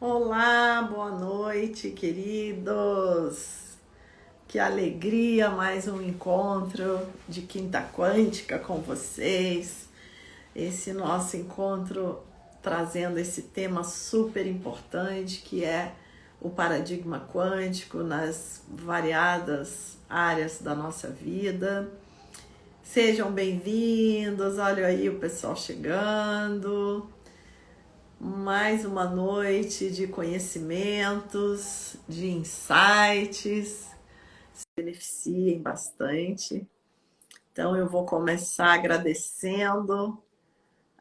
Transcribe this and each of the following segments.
Olá, boa noite, queridos. Que alegria, mais um encontro de Quinta Quântica com vocês. Esse nosso encontro trazendo esse tema super importante que é o paradigma quântico nas variadas áreas da nossa vida. Sejam bem-vindos, olha aí o pessoal chegando. Mais uma noite de conhecimentos, de insights, se beneficiem bastante. Então eu vou começar agradecendo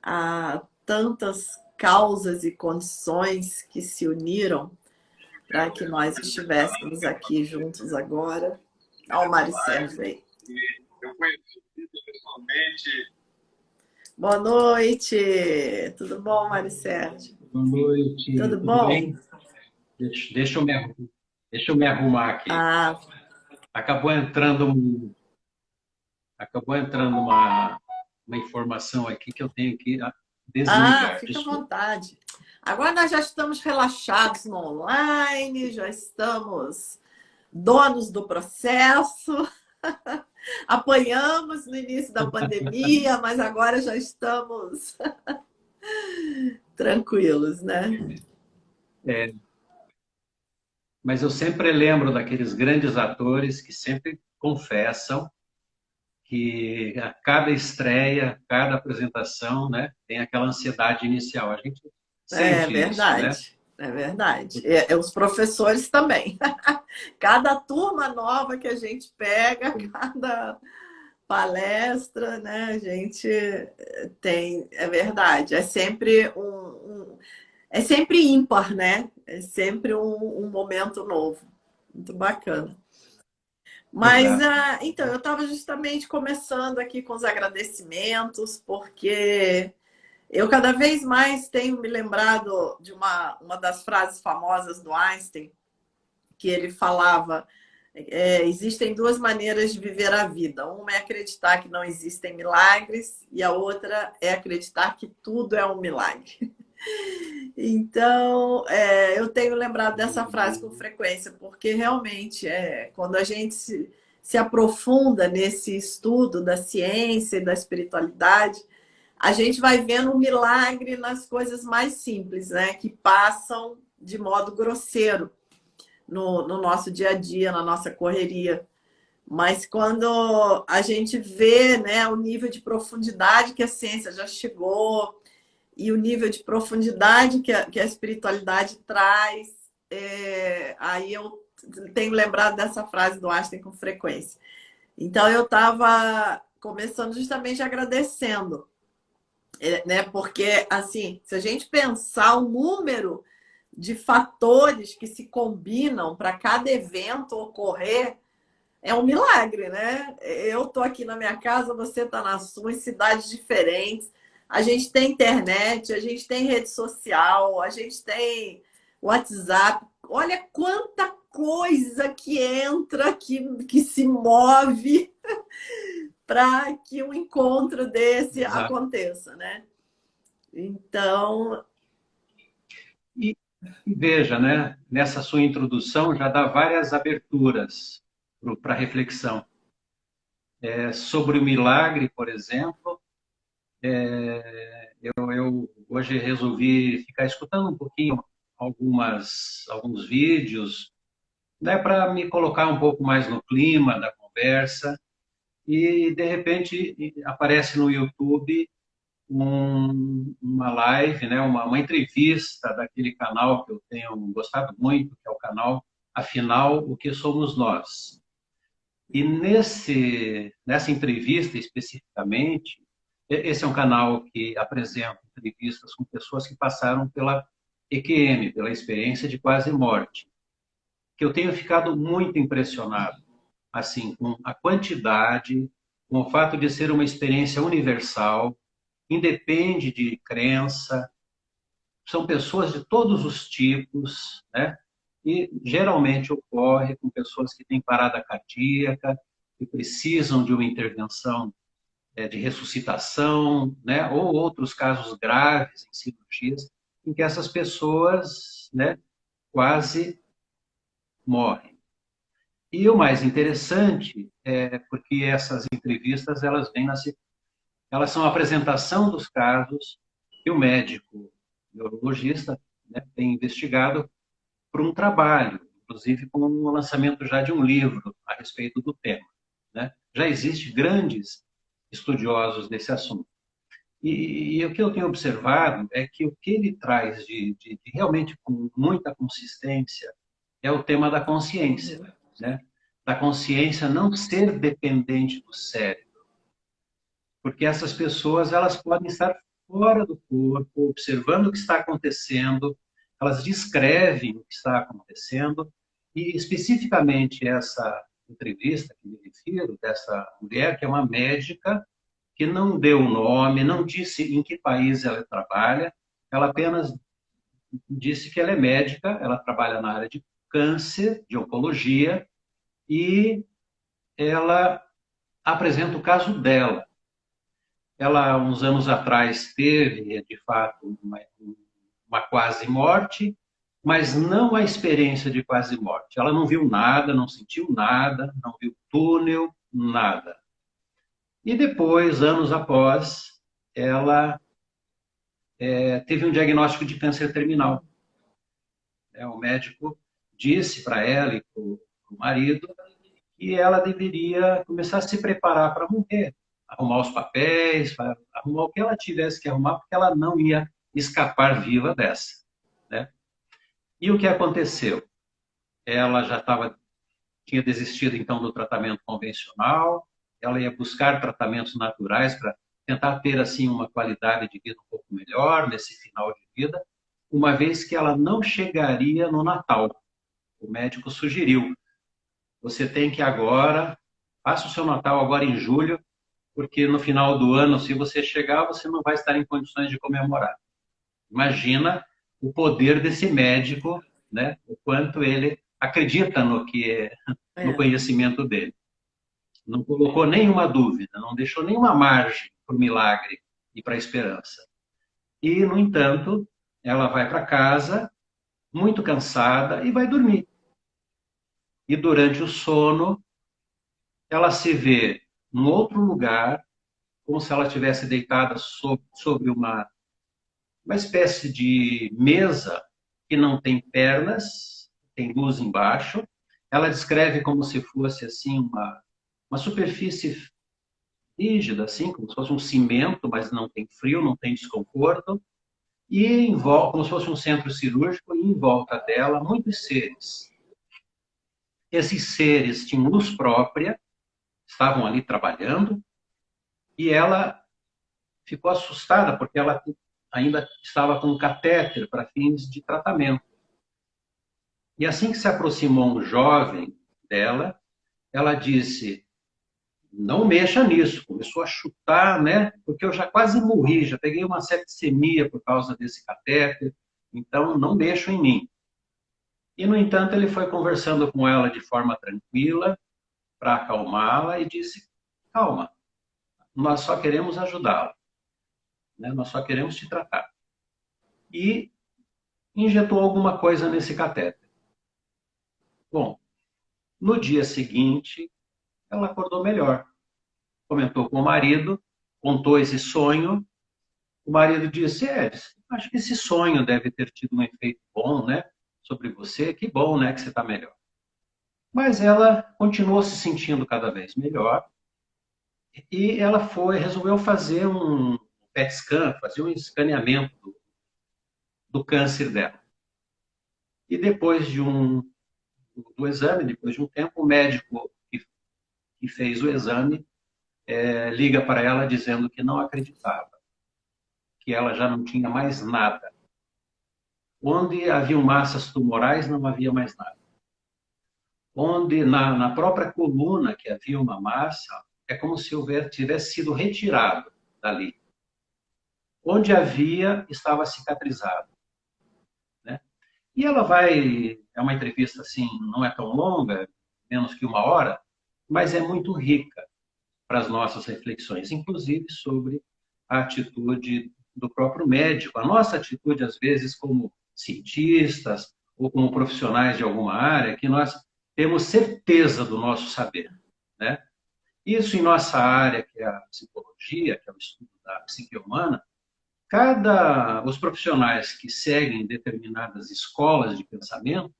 a tantas causas e condições que se uniram para que nós estivéssemos aqui juntos agora. Olha o Mário Sérgio aí. Eu conheci pessoalmente. Boa noite, tudo bom, Mário Sérgio? Boa noite, Tudo tudo bom? bem? Deixa eu me arrumar aqui. Ah, Acabou entrando, uma informação aqui que eu tenho que desligar. fica à Desculpa. vontade. Agora nós já estamos relaxados no online, já estamos donos do processo, apanhamos no início da pandemia, mas agora já estamos tranquilos, né? É, mas eu sempre lembro daqueles grandes atores que sempre confessam que a cada estreia, cada apresentação, né, tem aquela ansiedade inicial. A gente É sente isso, né? verdade, é verdade. Os professores também. Cada turma nova que a gente pega, cada palestra, né? A gente tem, é verdade, é sempre é sempre ímpar, né? É sempre um momento novo. Muito bacana. Mas, Exato. então, eu estava justamente começando aqui com os agradecimentos, porque eu cada vez mais tenho me lembrado de uma das frases famosas do Einstein, que ele falava: existem duas maneiras de viver a vida. Uma é acreditar que não existem milagres e a outra é acreditar que tudo é um milagre. Então, eu tenho lembrado dessa frase com frequência, porque realmente quando a gente se aprofunda nesse estudo da ciência e da espiritualidade, a gente vai vendo um milagre nas coisas mais simples, né? Que passam de modo grosseiro no nosso dia a dia, na nossa correria. Mas quando a gente vê, né, o nível de profundidade que a ciência já chegou e o nível de profundidade que a espiritualidade traz, aí eu tenho lembrado dessa frase do Einstein com frequência. Então eu estava começando justamente agradecendo, né? Porque assim, se a gente pensar o número de fatores que se combinam para cada evento ocorrer, é um milagre, né? Eu tô aqui na minha casa, você tá na sua, em cidades diferentes. A gente tem internet, a gente tem rede social, a gente tem WhatsApp. Olha quanta coisa que entra, que se move para que um encontro desse Exato. aconteça, né? Então, E veja, né, nessa sua introdução já dá várias aberturas para reflexão. Sobre o milagre, por exemplo, eu hoje resolvi ficar escutando um pouquinho alguns vídeos, né, para me colocar um pouco mais no clima da conversa, e de repente aparece no YouTube uma live, né, uma entrevista daquele canal que eu tenho gostado muito, que é o canal Afinal, o que somos nós? E nessa entrevista especificamente, esse é um canal que apresenta entrevistas com pessoas que passaram pela EQM, pela experiência de quase morte, que eu tenho ficado muito impressionado, assim, com a quantidade, com o fato de ser uma experiência universal, independe de crença, são pessoas de todos os tipos, né? E geralmente ocorre com pessoas que têm parada cardíaca, que precisam de uma intervenção de ressuscitação, né? Ou outros casos graves em cirurgias, em que essas pessoas né, quase morre. E o mais interessante é porque essas entrevistas elas são a apresentação dos casos que o médico neurologista, né, tem investigado por um trabalho, inclusive com o lançamento já de um livro a respeito do tema, né? Já existem grandes estudiosos desse assunto. E o que eu tenho observado é que o que ele traz de realmente com muita consistência é o tema da consciência, né? Da consciência não ser dependente do cérebro, porque essas pessoas elas podem estar fora do corpo, observando o que está acontecendo, elas descrevem o que está acontecendo, e especificamente essa entrevista que me refiro, dessa mulher, que é uma médica, que não deu nome, não disse em que país ela trabalha, ela apenas disse que ela é médica, ela trabalha na área de câncer, de oncologia, e ela apresenta o caso dela. Ela, uns anos atrás, teve, de fato, uma quase morte, mas não a experiência de quase morte. Ela não viu nada, não sentiu nada, não viu túnel, nada. E depois, anos após, ela teve um diagnóstico de câncer terminal. O médico disse para ela e para o marido que ela deveria começar a se preparar para morrer, arrumar os papéis, arrumar o que ela tivesse que arrumar, porque ela não ia escapar viva dessa, né? E o que aconteceu? Ela já tinha desistido então do tratamento convencional, ela ia buscar tratamentos naturais para tentar ter assim uma qualidade de vida um pouco melhor nesse final de vida, uma vez que ela não chegaria no Natal. O médico sugeriu: você tem que agora, faça o seu Natal agora em julho, porque no final do ano, se você chegar, você não vai estar em condições de comemorar. Imagina o poder desse médico, né? O quanto ele acredita no conhecimento dele. Não colocou nenhuma dúvida, não deixou nenhuma margem para o milagre e para a esperança. E, no entanto, ela vai para casa muito cansada e vai dormir. E durante o sono, ela se vê num outro lugar, como se ela estivesse deitada sobre uma espécie de mesa que não tem pernas, tem luz embaixo. Ela descreve como se fosse assim uma superfície rígida, assim, como se fosse um cimento, mas não tem frio, não tem desconforto. E em volta, como se fosse um centro cirúrgico, e em volta dela, muitos seres. Esses seres tinham luz própria, estavam ali trabalhando, e ela ficou assustada, porque ela ainda estava com um catéter para fins de tratamento. E assim que se aproximou um jovem dela, ela disse: não mexa nisso. Começou a chutar, né? Porque eu já quase morri, já peguei uma septicemia por causa desse catéter, então não mexam em mim. E, no entanto, ele foi conversando com ela de forma tranquila, para acalmá-la, e disse: calma, nós só queremos ajudá-la, né? Nós só queremos te tratar. E injetou alguma coisa nesse catéter. Bom, no dia seguinte, ela acordou melhor. Comentou com o marido, contou esse sonho. O marido disse: acho que esse sonho deve ter tido um efeito bom, né, sobre você. Que bom, né, que você está melhor. Mas ela continuou se sentindo cada vez melhor e ela resolveu fazer um PET scan, fazer um escaneamento do câncer dela. E depois do exame, depois de um tempo, o médico que fez o exame liga para ela dizendo que não acreditava, que ela já não tinha mais nada. Onde haviam massas tumorais, não havia mais nada. Onde na própria coluna que havia uma massa, é como se tivesse sido retirado dali. Onde havia, estava cicatrizado, né? E ela é uma entrevista assim, não é tão longa, menos que 1 hora, mas é muito rica para as nossas reflexões, inclusive sobre a atitude do próprio médico, a nossa atitude, às vezes, como cientistas ou como profissionais de alguma área, que nós temos certeza do nosso saber, né? Isso em nossa área, que é a psicologia, que é o estudo da psique humana, os profissionais que seguem determinadas escolas de pensamento,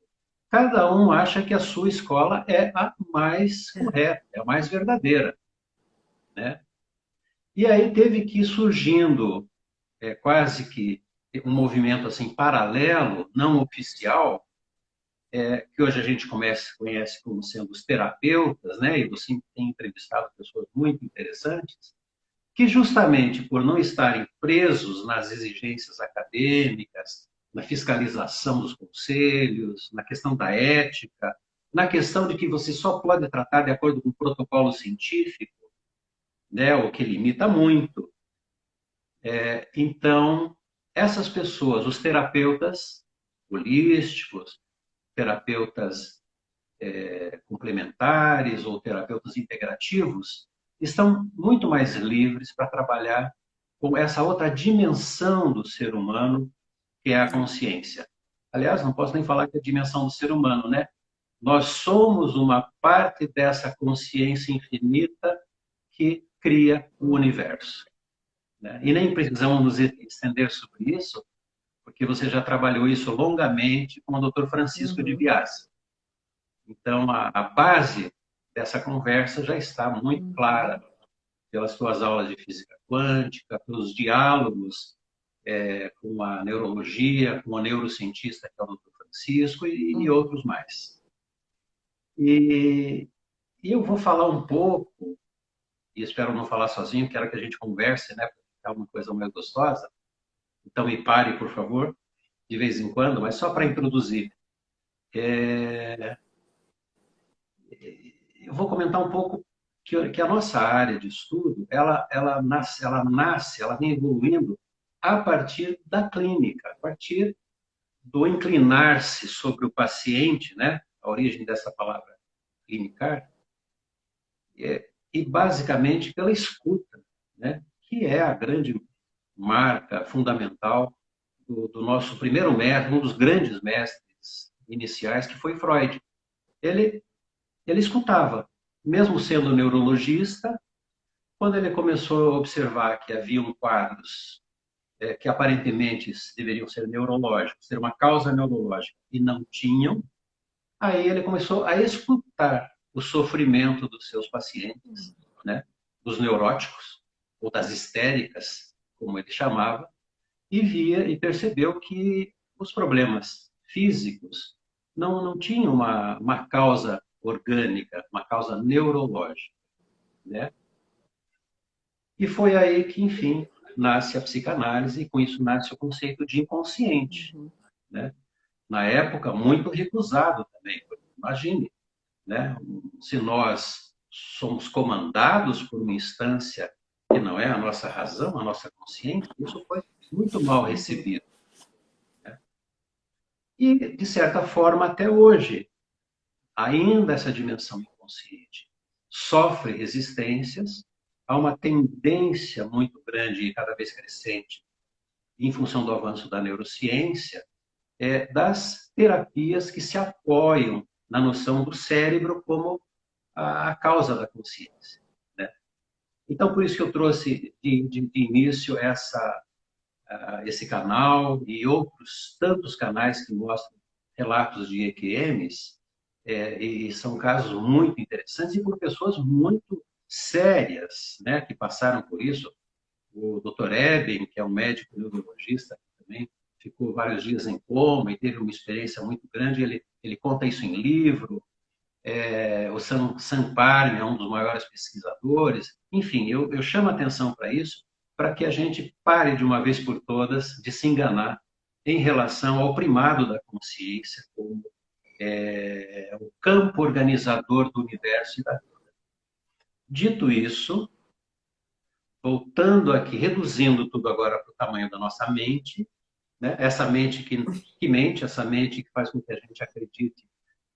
cada um acha que a sua escola é a mais correta, é a mais verdadeira, né? E aí teve que ir surgindo quase que um movimento assim paralelo, não oficial, que hoje a gente conhece como sendo os terapeutas, né? E você tem entrevistado pessoas muito interessantes, que justamente por não estarem presos nas exigências acadêmicas, na fiscalização dos conselhos, na questão da ética, na questão de que você só pode tratar de acordo com o protocolo científico, né? O que limita muito. Então, essas pessoas, os terapeutas holísticos, terapeutas complementares ou terapeutas integrativos, estão muito mais livres para trabalhar com essa outra dimensão do ser humano, que é a consciência. Aliás, não posso nem falar que é a dimensão do ser humano, né? Nós somos uma parte dessa consciência infinita que cria o universo, né? E nem precisamos nos estender sobre isso, porque você já trabalhou isso longamente com o Dr. Francisco de Biase. Então, a base dessa conversa já está muito clara pelas suas aulas de física quântica, pelos diálogos com a neurologia, com o neurocientista, que é o Dr. Francisco, e outros mais. E eu vou falar um pouco, e espero não falar sozinho, quero que a gente converse, né, para ficar uma coisa mais gostosa. Então, me pare, por favor, de vez em quando, mas só para introduzir. Eu vou comentar um pouco que a nossa área de estudo, ela nasce, ela vem evoluindo a partir da clínica, a partir do inclinar-se sobre o paciente, né? A origem dessa palavra clinicar, e basicamente pela escuta, né? Que é a grande marca fundamental do nosso primeiro mestre, um dos grandes mestres iniciais, que foi Freud. Ele escutava, mesmo sendo neurologista, quando ele começou a observar que haviam quadros que aparentemente deveriam ser neurológicos, ter uma causa neurológica, e não tinham, aí ele começou a escutar o sofrimento dos seus pacientes, né? Dos neuróticos, ou das histéricas, como ele chamava, e via e percebeu que os problemas físicos não tinham uma causa orgânica, uma causa neurológica, né? E foi aí que, enfim, nasce a psicanálise e com isso nasce o conceito de inconsciente, né? Na época, muito recusado também. Imagine, né? Se nós somos comandados por uma instância que não é a nossa razão, a nossa consciência, isso foi muito mal recebido, né? E, de certa forma, até hoje, ainda essa dimensão inconsciente sofre resistências a uma tendência muito grande e cada vez crescente, em função do avanço da neurociência, das terapias que se apoiam na noção do cérebro como a causa da consciência, né? Então, por isso que eu trouxe de início esse canal e outros tantos canais que mostram relatos de EQMs, e são casos muito interessantes e por pessoas muito sérias, né, que passaram por isso. O Dr. Eben, que é um médico neurologista, também ficou vários dias em coma e teve uma experiência muito grande. Ele conta isso em livro. O Sam Parme é um dos maiores pesquisadores. Enfim, eu chamo a atenção para isso, para que a gente pare de uma vez por todas de se enganar em relação ao primado da consciência como o campo organizador do universo e da vida. Dito isso, voltando aqui, reduzindo tudo agora para o tamanho da nossa mente, né? Essa mente que mente, essa mente que faz com que a gente acredite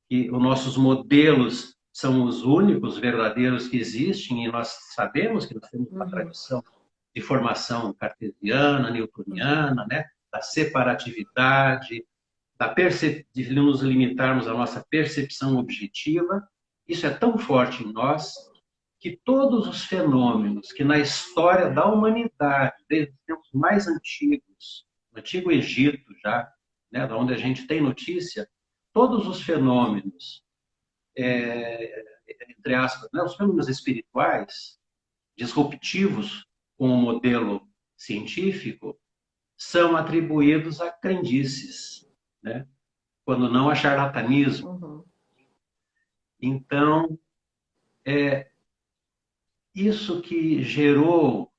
que os nossos modelos são os únicos verdadeiros que existem, e nós sabemos que nós temos uma tradição de formação cartesiana, newtoniana, né? Da separatividade, de nos limitarmos à nossa percepção objetiva. Isso é tão forte em nós que todos os fenômenos que na história da humanidade, desde os tempos mais antigos, no Antigo Egito já, né, da onde a gente tem notícia, todos os fenômenos, entre aspas, né, os fenômenos espirituais, disruptivos com o modelo científico, são atribuídos a crendices, né? Quando não a charlatanismo. Uhum. Então, isso que gerou,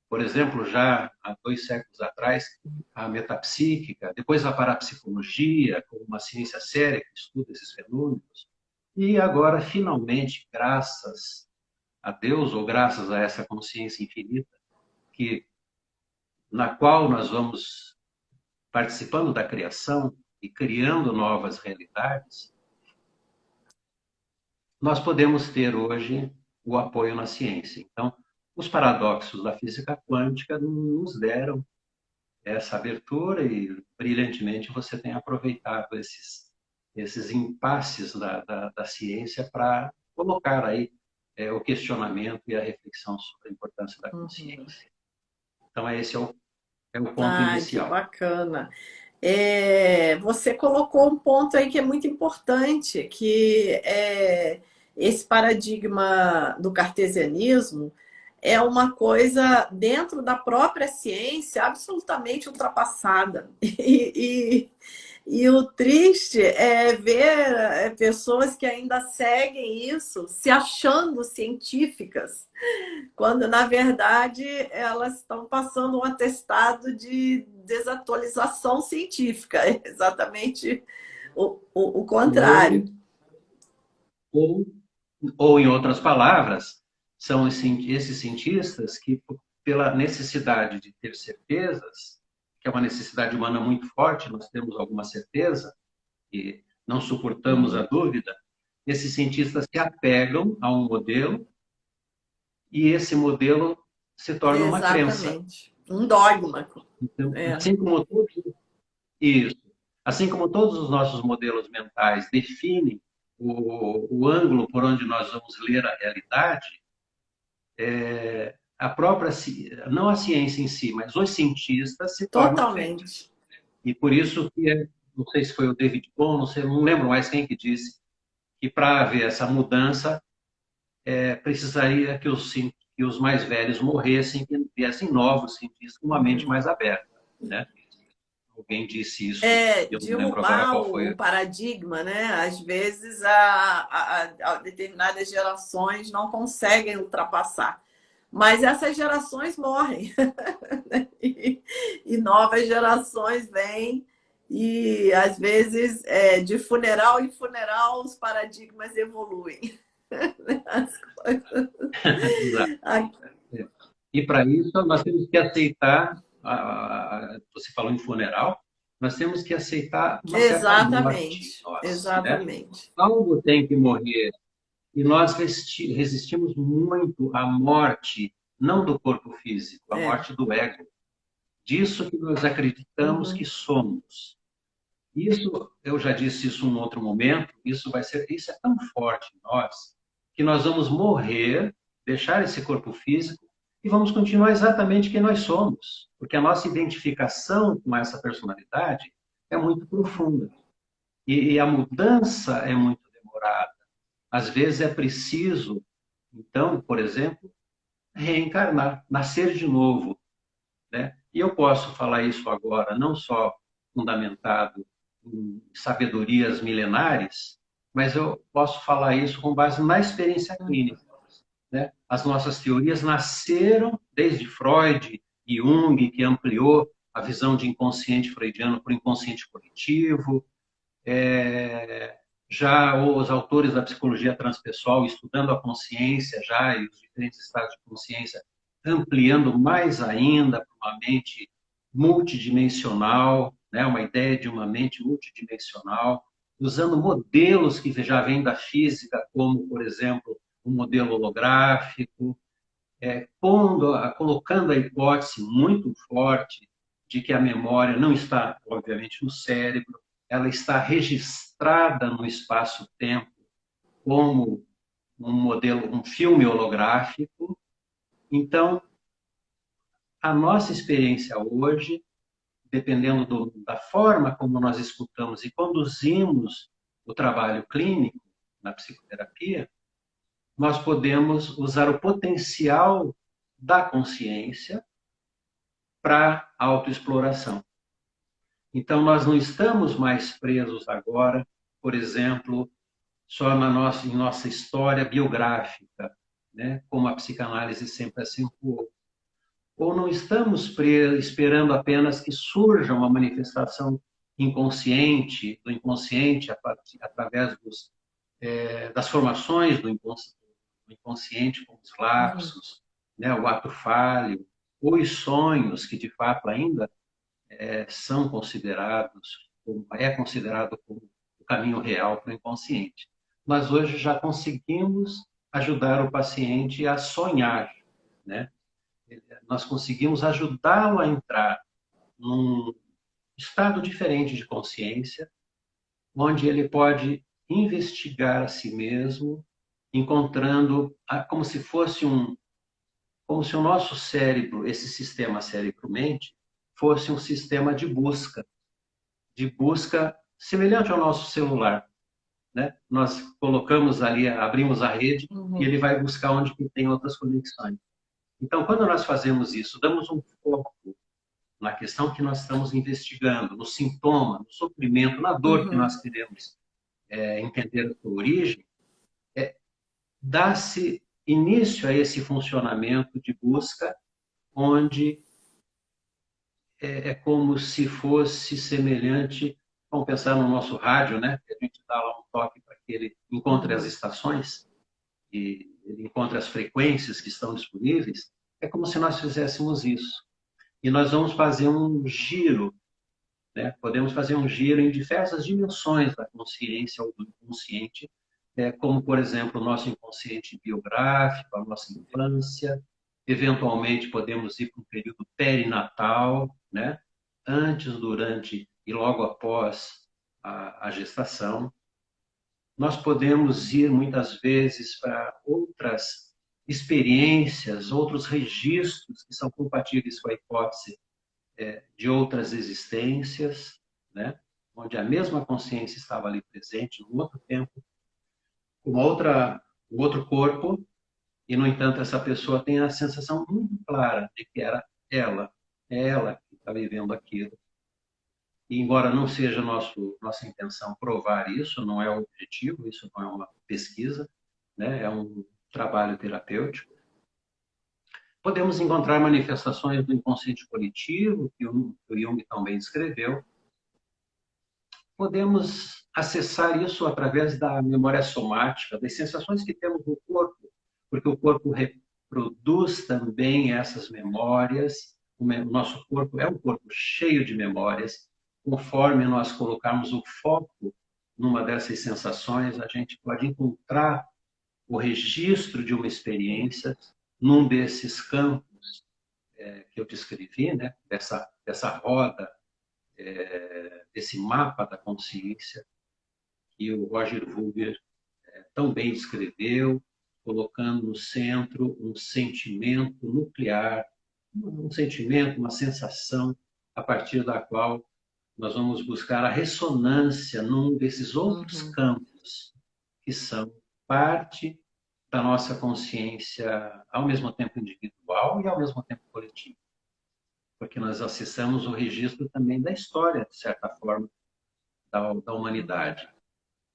por exemplo, já há 2 séculos atrás, a metapsíquica, depois a parapsicologia, como uma ciência séria que estuda esses fenômenos, e agora, finalmente, graças a Deus, ou graças a essa consciência infinita, que, na qual nós vamos participando da criação e criando novas realidades, nós podemos ter hoje o apoio na ciência. Então, os paradoxos da física quântica nos deram essa abertura e, brilhantemente, você tem aproveitado esses impasses da ciência para colocar aí o questionamento e a reflexão sobre a importância da Uhum. consciência. Então, esse é o ponto Ai, que inicial. bacana. Você colocou um ponto aí que é muito importante, que esse paradigma do cartesianismo é uma coisa dentro da própria ciência absolutamente ultrapassada. E o triste é ver pessoas que ainda seguem isso, se achando científicas, quando na verdade elas estão passando um atestado de desatualização científica, é exatamente o Ou, contrário. ou, ou, em outras palavras, são esses cientistas que, pela necessidade de ter certezas, que é uma necessidade humana muito forte, nós temos alguma certeza e não suportamos a Uhum. dúvida, esses cientistas se apegam a um modelo e esse modelo se torna uma crença. Exatamente. Um dogma. Então, É, isso, assim como todos os nossos modelos mentais definem o ângulo por onde nós vamos ler a realidade, a própria, não a ciência em si, mas os cientistas se tornam crenças. totalmente. E por isso que, não sei se foi o David Bohm, não sei, não lembro mais quem que disse, que para haver essa mudança, precisaria que os mais velhos morressem, que viessem novos cientistas com uma mente Uhum. mais aberta, né? Alguém disse isso, eu não lembro agora Derrubar qual o foi. paradigma, né? Às vezes a determinadas gerações não conseguem ultrapassar. Mas essas gerações morrem. E novas gerações vêm e às vezes de funeral em funeral os paradigmas evoluem. As coisas... E para isso nós temos que aceitar, você falou em funeral, nós temos que aceitar uma certa morte em Exatamente, nós, né? exatamente. Algo tem que morrer e nós resistimos muito à morte, não do corpo físico, à É. morte do ego, disso que nós acreditamos que Uhum. somos. Isso, eu já disse isso em um outro momento, isso é tão forte em nós que nós vamos morrer, deixar esse corpo físico e vamos continuar exatamente quem nós somos, porque a nossa identificação com essa personalidade é muito profunda e a mudança é muito demorada. Às vezes é preciso, então, por exemplo, reencarnar, nascer de novo, né? E eu posso falar isso agora, não só fundamentado em sabedorias milenares, mas eu posso falar isso com base na experiência clínica, né? As nossas teorias nasceram desde Freud e Jung, que ampliou a visão de inconsciente freudiano para o inconsciente coletivo. Já os autores da psicologia transpessoal estudando a consciência já e os diferentes estados de consciência, ampliando mais ainda para uma mente multidimensional, né? Uma ideia de uma mente multidimensional, usando modelos que já vêm da física, como, por exemplo, o modelo holográfico, colocando a hipótese muito forte de que a memória não está, obviamente, no cérebro, ela está registrada no espaço-tempo como um modelo, um filme holográfico. Então, a nossa experiência hoje, dependendo da forma como nós escutamos e conduzimos o trabalho clínico na psicoterapia, nós podemos usar o potencial da consciência para a autoexploração. Então, nós não estamos mais presos agora, por exemplo, só em nossa história biográfica, né? Como a psicanálise sempre acentuou. Ou não estamos esperando apenas que surja uma manifestação inconsciente, do inconsciente, através das formações do inconsciente, como os lapsos, né? O ato falho, ou os sonhos, que de fato ainda são considerados, é considerado como o caminho real para o inconsciente. Mas hoje já conseguimos ajudar o paciente a sonhar, né? Nós conseguimos ajudá-lo a entrar num estado diferente de consciência, onde ele pode investigar a si mesmo, encontrando como se fosse como se o nosso cérebro, esse sistema cérebro-mente, fosse um sistema de busca semelhante ao nosso celular, né? Nós colocamos ali, abrimos a rede e ele vai buscar onde que tem outras conexões. Então, quando nós fazemos isso, damos um foco na questão que nós estamos investigando, no sintoma, no sofrimento, na dor que nós queremos entender a sua origem, dá-se início a esse funcionamento de busca, onde é como se fosse semelhante, vamos pensar no nosso rádio, né? Que a gente dá lá um toque para que ele encontre as estações e ele encontre as frequências que estão disponíveis. É como se nós fizéssemos isso. E nós vamos fazer um giro, né? Podemos fazer um giro em diversas dimensões da consciência ou do inconsciente, como, por exemplo, o nosso inconsciente biográfico, a nossa infância. Eventualmente, podemos ir para um período perinatal, né? Antes, durante e logo após a gestação. Nós podemos ir, muitas vezes, para outras experiências, outros registros que são compatíveis com a hipótese de outras existências, né? Onde a mesma consciência estava ali presente, num outro tempo, com um outro corpo, e, no entanto, essa pessoa tem a sensação muito clara de que era ela que está vivendo aquilo. E, embora não seja nossa intenção provar isso, não é o objetivo, isso não é uma pesquisa, né? É um trabalho terapêutico. Podemos encontrar manifestações do inconsciente coletivo, que o Jung também descreveu. Podemos acessar isso através da memória somática, das sensações que temos no corpo, porque o corpo reproduz também essas memórias. O nosso corpo é um corpo cheio de memórias. Conforme nós colocarmos o foco numa dessas sensações, a gente pode encontrar o registro de uma experiência num desses campos que eu descrevi, né? dessa roda, desse mapa da consciência que o Roger Wilber tão bem descreveu, colocando no centro um sentimento nuclear, um sentimento, uma sensação, a partir da qual nós vamos buscar a ressonância num desses outros campos que são parte da nossa consciência, ao mesmo tempo individual e ao mesmo tempo coletiva. Porque nós acessamos o registro também da história, de certa forma, da humanidade.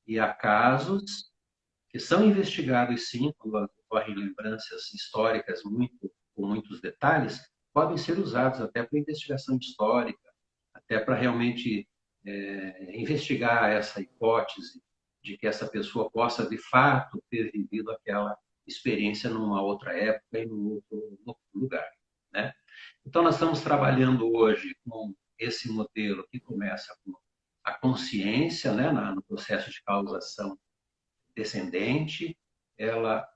E há casos que são investigados, sim, quando ocorrem lembranças históricas com muitos detalhes, podem ser usados até para investigação histórica, até para realmente investigar essa hipótese de que essa pessoa possa, de fato, ter vivido aquela experiência numa outra época e num outro lugar, né? Então, nós estamos trabalhando hoje com esse modelo que começa com a consciência, né, no processo de causação descendente, ela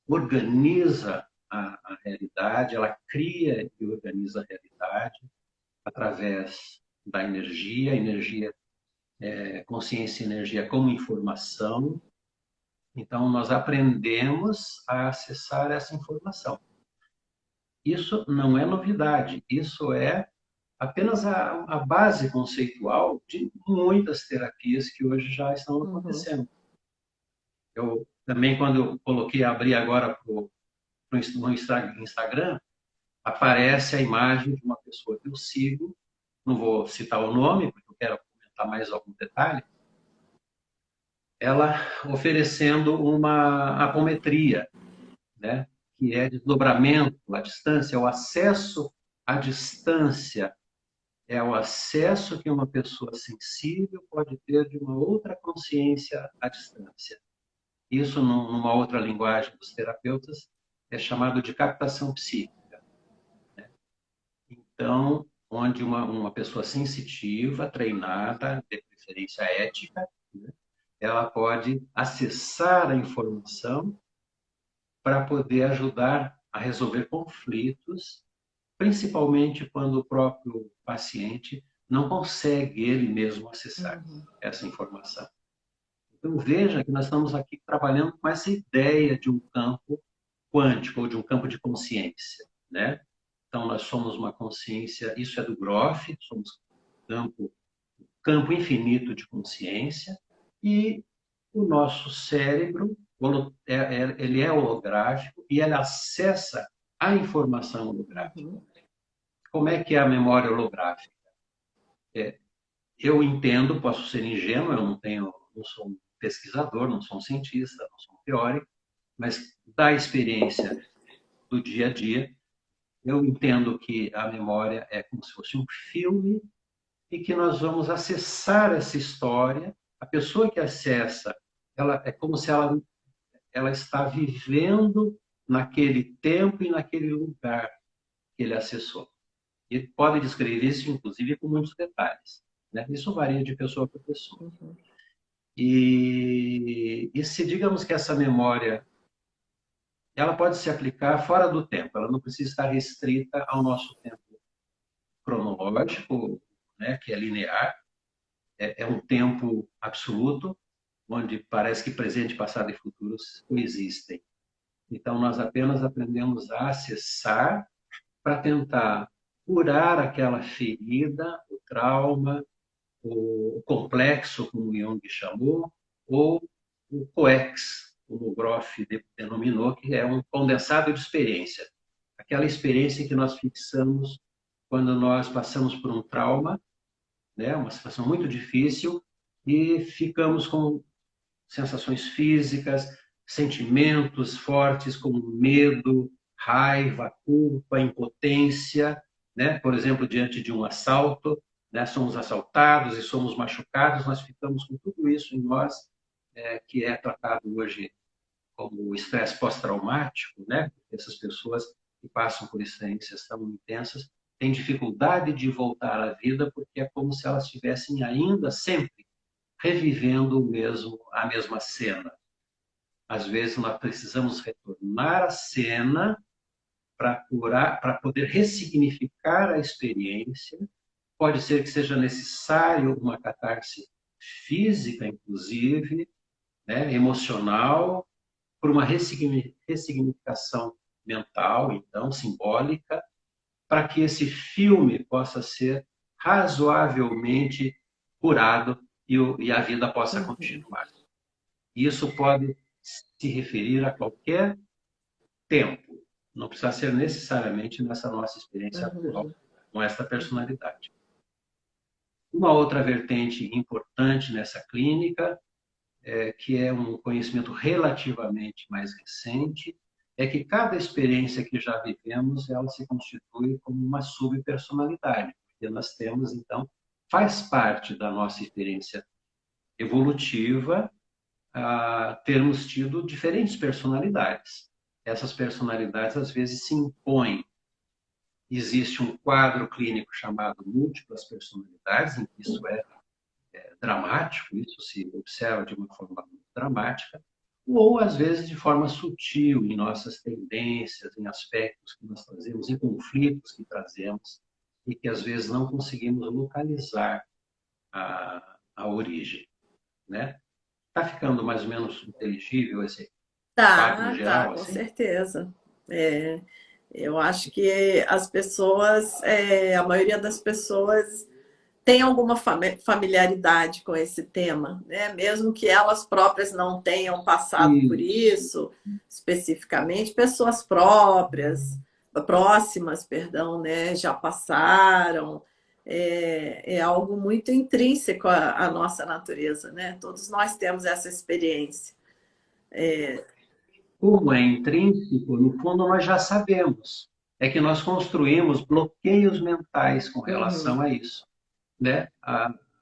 organiza a realidade, ela cria e organiza a realidade através da energia. A energia consciência e energia como informação. Então, nós aprendemos a acessar essa informação. Isso não é novidade, isso é apenas a base conceitual de muitas terapias que hoje já estão Uhum. acontecendo. Eu também, quando eu coloquei, abri agora no Instagram, aparece a imagem de uma pessoa que eu sigo, não vou citar o nome, porque eu quero comentar mais algum detalhe, ela oferecendo uma apometria, né? Que é desdobramento à distância, o acesso à distância, é o acesso que uma pessoa sensível pode ter de uma outra consciência à distância. Isso, numa outra linguagem dos terapeutas, é chamado de captação psíquica. Então, onde uma pessoa sensitiva, treinada, de preferência ética, né, ela pode acessar a informação para poder ajudar a resolver conflitos, principalmente quando o próprio paciente não consegue ele mesmo acessar Uhum. essa informação. Então, veja que nós estamos aqui trabalhando com essa ideia de um campo quântico, ou de um campo de consciência, né? Então, nós somos uma consciência, isso é do Groff, somos campo infinito de consciência, e o nosso cérebro, ele é holográfico e ele acessa a informação holográfica. Uhum. Como é que é a memória holográfica? Eu entendo, posso ser ingênuo, não sou um pesquisador, não sou um cientista, não sou um teórico, mas da experiência do dia a dia, eu entendo que a memória é como se fosse um filme e que nós vamos acessar essa história. A pessoa que acessa, ela é como se ela está vivendo naquele tempo e naquele lugar que ele acessou. E pode descrever isso, inclusive, com muitos detalhes, né? Isso varia de pessoa para pessoa. Uhum. E se digamos que essa memória ela pode se aplicar fora do tempo, ela não precisa estar restrita ao nosso tempo cronológico, né, que é linear, é um tempo absoluto, onde parece que presente, passado e futuro coexistem. Então, nós apenas aprendemos a acessar para tentar curar aquela ferida, o trauma, o complexo, como Jung chamou, ou o coex, como o Groff denominou, que é um condensado de experiência. Aquela experiência que nós fixamos quando nós passamos por um trauma, né, uma situação muito difícil, e ficamos com sensações físicas, sentimentos fortes como medo, raiva, culpa, impotência, né? Por exemplo, diante de um assalto, né? Somos assaltados e somos machucados, nós ficamos com tudo isso em nós, que é tratado hoje como o estresse pós-traumático, né? Essas pessoas que passam por experiências tão intensas têm dificuldade de voltar à vida porque é como se elas estivessem ainda sempre revivendo a mesma cena. Às vezes nós precisamos retornar à cena para curar, para poder ressignificar a experiência. Pode ser que seja necessário uma catarse física, inclusive, né, emocional, por uma ressignificação mental, então, simbólica, para que esse filme possa ser razoavelmente curado e a vida possa Uhum. continuar. Isso pode se referir a qualquer tempo, não precisa ser necessariamente nessa nossa experiência atual, Uhum. com esta personalidade. Uma outra vertente importante nessa clínica, que é um conhecimento relativamente mais recente, é que cada experiência que já vivemos, ela se constitui como uma subpersonalidade, porque nós temos, então, faz parte da nossa experiência evolutiva termos tido diferentes personalidades. Essas personalidades, às vezes, se impõem. Existe um quadro clínico chamado múltiplas personalidades, em que isso é dramático, isso se observa de uma forma muito dramática, ou às vezes de forma sutil, em nossas tendências, em aspectos que nós trazemos, em conflitos que trazemos, e que às vezes não conseguimos localizar a origem, né? Tá ficando mais ou menos inteligível esse quadro Tá, tá, geral, com assim? certeza. É, eu acho que as pessoas, a maioria das pessoas tem alguma familiaridade com esse tema, né? Mesmo que elas próprias não tenham passado por Isso. isso especificamente, pessoas próximas, perdão, né, já passaram. É algo muito intrínseco à nossa natureza, né? Todos nós temos essa experiência. Como é intrínseco, no fundo nós já sabemos. É que nós construímos bloqueios mentais com relação Uhum, a isso, né?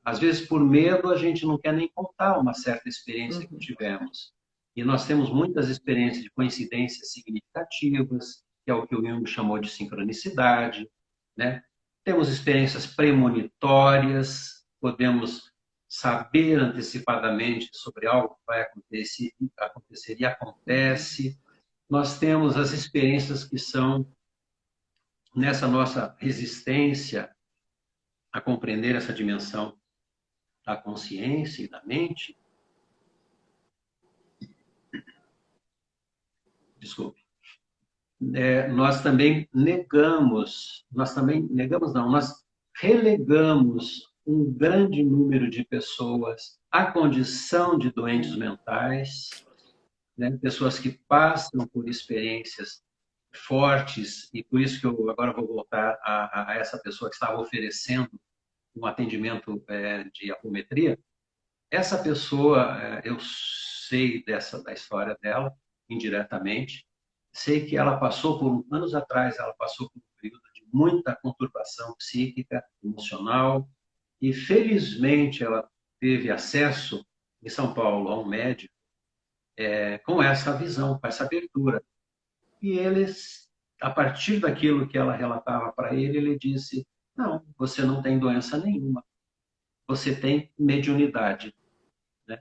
Às vezes, por medo, a gente não quer nem contar uma certa experiência que uhum. tivemos. E nós temos muitas experiências de coincidências significativas, que é o que o Jung chamou de sincronicidade, né? Temos experiências premonitórias, podemos saber antecipadamente sobre algo que vai acontecer e acontece. Nós temos as experiências que são nessa nossa resistência a compreender essa dimensão da consciência e da mente, desculpe, nós também negamos não, nós relegamos um grande número de pessoas à condição de doentes mentais, né? Pessoas que passam por experiências fortes, e por isso que eu agora vou voltar a essa pessoa que estava oferecendo um atendimento de apometria. Essa pessoa, eu sei da história dela, indiretamente, sei que ela passou anos atrás, ela passou por um período de muita conturbação psíquica, emocional, e felizmente ela teve acesso, em São Paulo, a um médico com essa visão, com essa abertura. E eles, a partir daquilo que ela relatava para ele, ele disse: não, você não tem doença nenhuma, você tem mediunidade. Né?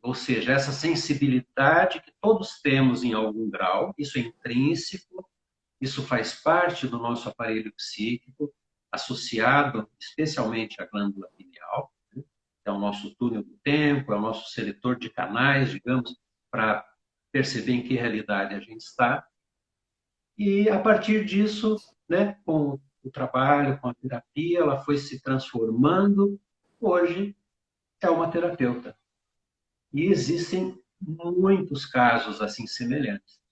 Ou seja, essa sensibilidade que todos temos em algum grau, isso é intrínseco, isso faz parte do nosso aparelho psíquico, associado especialmente à glândula pineal, né? Que é o nosso túnel do tempo, é o nosso seletor de canais, digamos, para perceber em que realidade a gente está. E a partir disso, né, com o trabalho, com a terapia, ela foi se transformando. Hoje é uma terapeuta. E existem muitos casos assim semelhantes.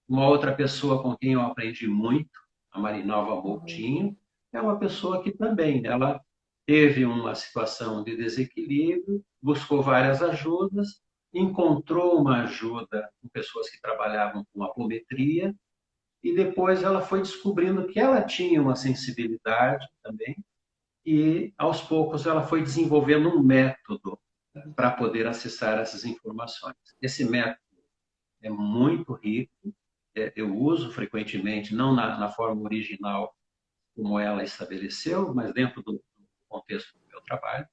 Uma outra pessoa com quem eu aprendi muito, a Marinalva Moutinho, é uma pessoa que também ela teve uma situação de desequilíbrio, buscou várias ajudas, encontrou uma ajuda com pessoas que trabalhavam com apometria e depois ela foi descobrindo que ela tinha uma sensibilidade também e aos poucos ela foi desenvolvendo um método para poder acessar essas informações. Esse método é muito rico, eu uso frequentemente, não na forma original como ela estabeleceu, mas dentro do contexto do meu trabalho,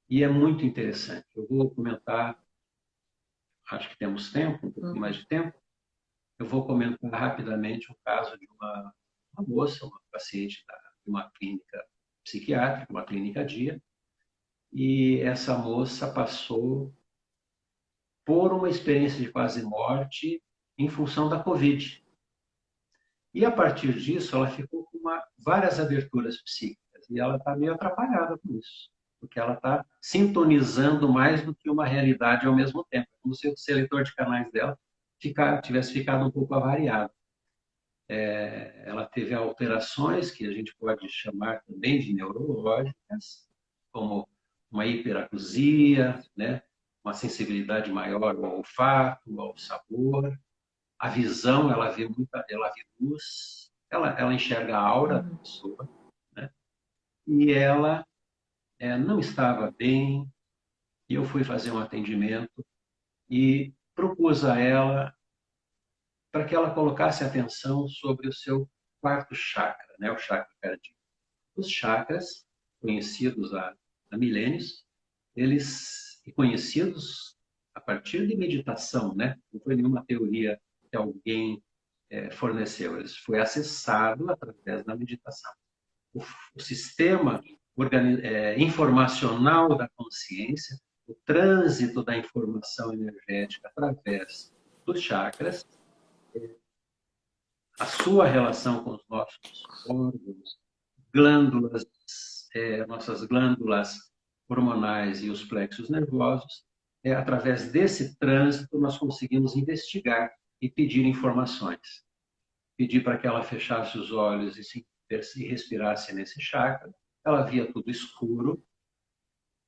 e é muito interessante. Eu vou comentar, acho que temos tempo, um pouquinho mais Uhum. de tempo, eu vou comentar rapidamente o caso de uma moça, uma paciente de uma clínica psiquiátrica, uma clínica dia, e essa moça passou por uma experiência de quase morte em função da Covid. E a partir disso, ela ficou com várias aberturas psíquicas e ela está meio atrapalhada com isso, porque ela está sintonizando mais do que uma realidade ao mesmo tempo, como se o seletor de canais dela tivesse ficado um pouco avariado. Ela teve alterações que a gente pode chamar também de neurológicas, como uma hiperacusia, né? Uma sensibilidade maior ao olfato, ao sabor. A visão, ela vê luz, ela enxerga a aura da pessoa, né? E ela não estava bem, e eu fui fazer um atendimento e propus a ela para que ela colocasse atenção sobre o seu quarto chakra, né? O chakra cardíaco. Os chakras, conhecidos há milênios, eles conhecidos a partir de meditação, né? Não foi nenhuma teoria que alguém forneceu, eles foi acessado através da meditação. O sistema informacional da consciência, o trânsito da informação energética através dos chakras, a sua relação com os nossos órgãos, glândulas, nossas glândulas hormonais e os plexos nervosos, através desse trânsito nós conseguimos investigar e pedir informações. Pedir para que ela fechasse os olhos e respirasse nesse chakra. Ela via tudo escuro,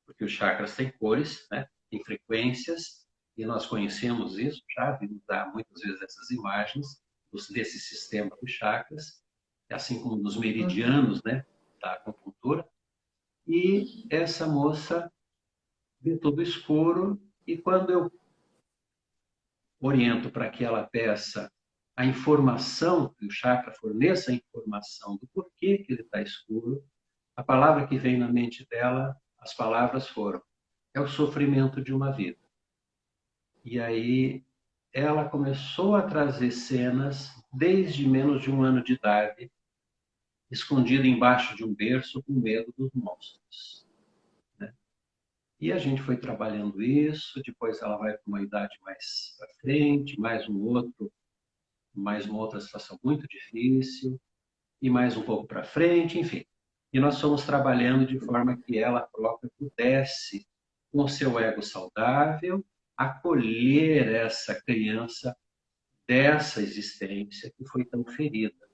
porque os chakras têm cores, né? Tem frequências, e nós conhecemos isso, já vimos dar muitas vezes essas imagens desse sistema dos chakras, assim como dos meridianos, né? Da acupuntura. E essa moça vê tudo escuro, e quando eu oriento para que ela peça a informação, que o chakra forneça a informação do porquê que ele está escuro, a palavra que vem na mente dela, as palavras foram: é o sofrimento de uma vida. E aí ela começou a trazer cenas desde menos de 1 ano de idade, escondida embaixo de um berço com medo dos monstros. E a gente foi trabalhando isso, depois ela vai para uma idade mais para frente, mais uma outra situação muito difícil, e mais um pouco para frente, enfim. E nós fomos trabalhando de forma que ela própria pudesse, com o seu ego saudável, acolher essa criança dessa existência que foi tão ferida,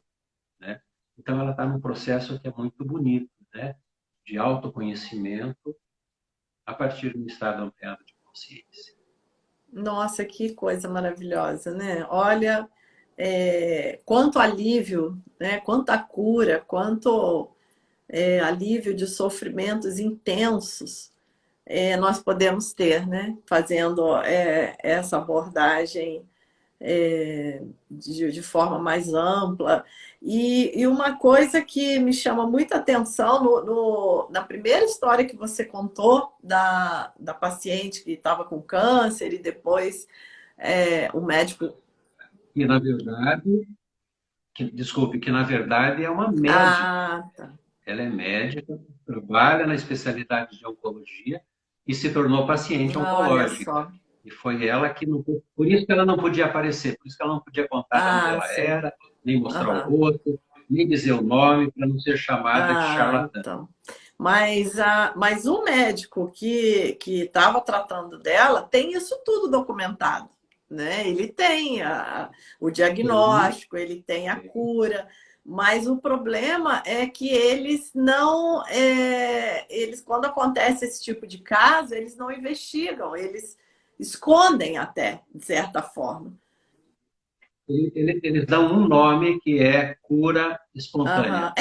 né? Então ela está num processo que é muito bonito, né? De autoconhecimento, a partir de um estado ampliado de consciência. Nossa, que coisa maravilhosa, né? Olha, quanto alívio, né? Quanta cura, quanto alívio de sofrimentos intensos nós podemos ter, né? Fazendo essa abordagem de forma mais ampla. E uma coisa que me chama muita atenção na primeira história que você contou da paciente que estava com câncer e depois o médico... E, na verdade, que na verdade é uma médica. Ah, tá. Ela é médica, trabalha na especialidade de oncologia e se tornou paciente oncológica. Olha só. E foi ela que não... Por isso que ela não podia aparecer, por isso que ela não podia contar de onde ela Sim. era, nem mostrar o rosto, nem dizer o nome, para não ser chamada de charlatã. Então. Mas o médico que estava tratando dela tem isso tudo documentado, né? Ele tem o diagnóstico, ele tem a cura, mas o problema é que eles não... quando acontece esse tipo de caso, eles não investigam, eles escondem até, de certa forma. Eles dão um nome que é cura espontânea.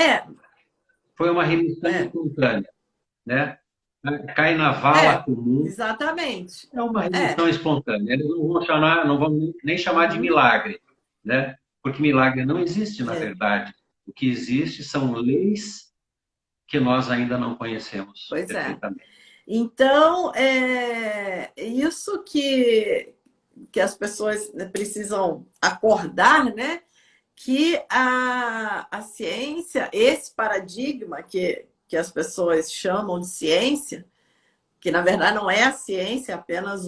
Foi uma remissão espontânea, né? Cai na vala comum. Exatamente. É uma remissão espontânea. Eles não vão nem chamar de milagre, né? Porque milagre não existe, na verdade. O que existe são leis que nós ainda não conhecemos perfeitamente. Então, isso que as pessoas precisam acordar, né? Que a ciência, esse paradigma que as pessoas chamam de ciência, que na verdade não é a ciência, é apenas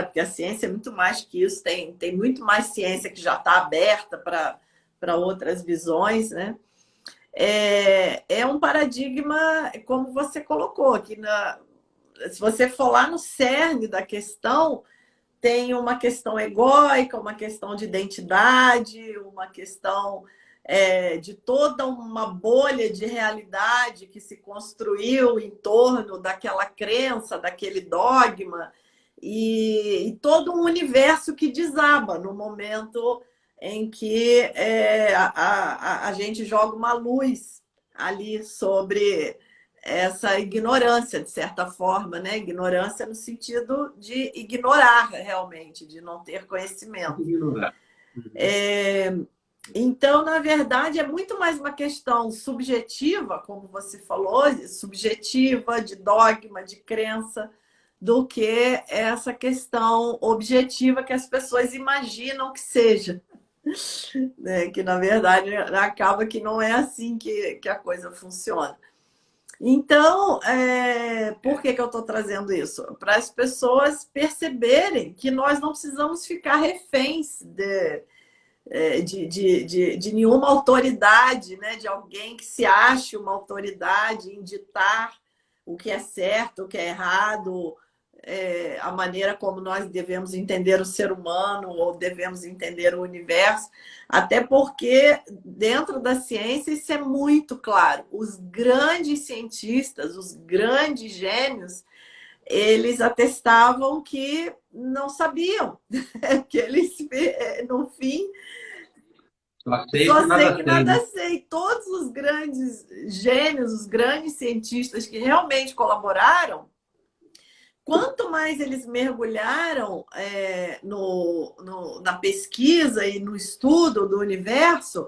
porque a ciência é muito mais que isso, tem muito mais ciência que já está aberta para outras visões, né? É um paradigma, como você colocou, que se você for lá no cerne da questão, tem uma questão egóica, uma questão de identidade, uma questão de toda uma bolha de realidade que se construiu em torno daquela crença, daquele dogma, e todo um universo que desaba no momento em que a gente joga uma luz ali sobre essa ignorância, de certa forma, né? Ignorância no sentido de ignorar realmente, de não ter conhecimento. Ignorar. Então, na verdade, é muito mais uma questão subjetiva, como você falou, subjetiva, de dogma, de crença, do que essa questão objetiva que as pessoas imaginam que seja. Que, na verdade, acaba que não é assim que a coisa funciona. Então, por que que eu estou trazendo isso? Para as pessoas perceberem que nós não precisamos ficar reféns de nenhuma autoridade, né? De alguém que se ache uma autoridade em ditar o que é certo, o que é errado, a maneira como nós devemos entender o ser humano ou devemos entender o universo, até porque dentro da ciência isso é muito claro. Os grandes cientistas, os grandes gênios, eles atestavam que não sabiam, que eles, no fim, Só sei que só sei nada que sei, né? nada sei. Todos os grandes gênios, os grandes cientistas que realmente colaboraram, quanto mais eles mergulharam na pesquisa e no estudo do universo,